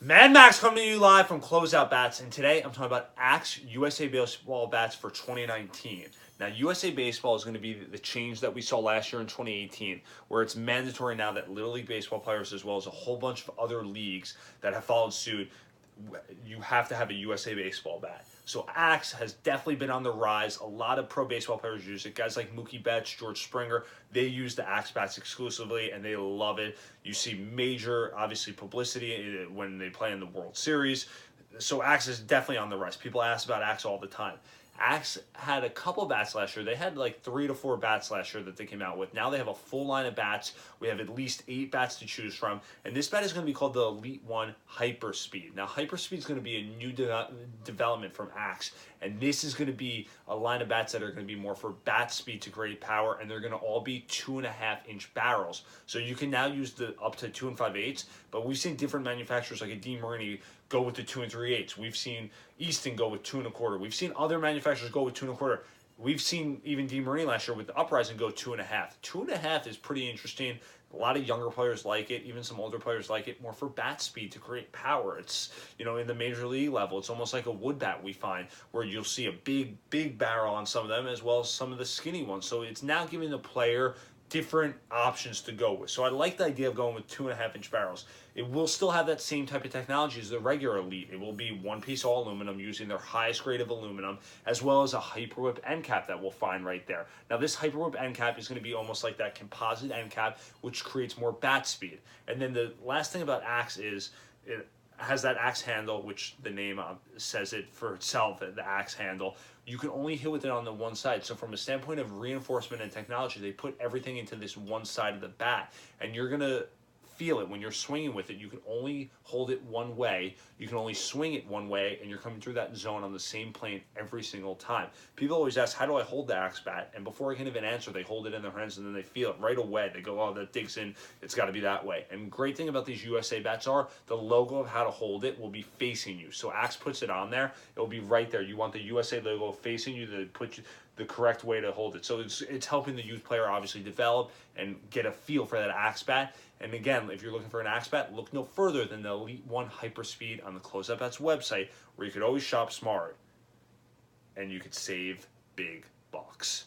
Mad Max coming to you live from Closeout Bats, and today I'm talking about Axe USA Baseball Bats for 2019. Now, USA Baseball is going to be the change that we saw last year in 2018, where it's mandatory now that Little League Baseball players, as well as a whole bunch of other leagues that have followed suit, you have to have a USA Baseball bat. So Axe has definitely been on the rise. A lot of pro baseball players use it. Guys like Mookie Betts, George Springer, they use the Axe bats exclusively, and they love it. You see major, obviously, publicity when they play in the World Series. So Axe is definitely on the rise. People ask about Axe all the time. Axe had a couple bats last year. They had like 3 to 4 bats last year that they came out with. Now they have a full line of bats. We have at least 8 bats to choose from. And this bat is going to be called the Leet One HyperSpeed. Now, HyperSpeed is going to be a new development from Axe. And this is going to be a line of bats that are going to be more for bat speed to great power. And they're going to all be 2.5-inch barrels. So you can now use the up to 2 5/8. But we've seen different manufacturers like a DeMarini go with the 2 3/8. We've seen Easton go with 2 1/4. We've seen other manufacturers go with 2 1/4. We've seen even DeMarini last year with the Uprising go 2.5. 2.5 is pretty interesting. A lot of younger players like it. Even some older players like it more for bat speed to create power. It's, in the major league level, it's almost like a wood bat we find, where you'll see a big barrel on some of them as well as some of the skinny ones. So it's now giving the player different options to go with. So I like the idea of going with 2.5-inch barrels. It will still have that same type of technology as the regular Elite. It will be one-piece all aluminum using their highest grade of aluminum, as well as a hyper whip end cap that we'll find right there. Now, this hyper whip end cap is going to be almost like that composite end cap, which creates more bat speed. And then the last thing about Axe is it has that axe handle, which the name says it for itself, the axe handle. You can only hit with it on the one side. So from a standpoint of reinforcement and technology, they put everything into this one side of the bat. And you're going to feel it when you're swinging with it. You can only hold it one way. You can only swing it one way, and you're coming through that zone on the same plane every single time. People always ask, how do I hold the axe bat? And before I can even answer, they hold it in their hands, and then they feel it right away. They go, oh, that digs in. It's got to be that way. And great thing about these USA bats are the logo of how to hold it will be facing you. So Axe puts it on there. It will be right there. You want the USA logo facing you to put you the correct way to hold it. So it's helping the youth player obviously develop and get a feel for that axe bat. And again, if you're looking for an axe bat, look no further than the Leet One HyperSpeed on the Closeout Bats website, where you could always shop smart and you could save big bucks.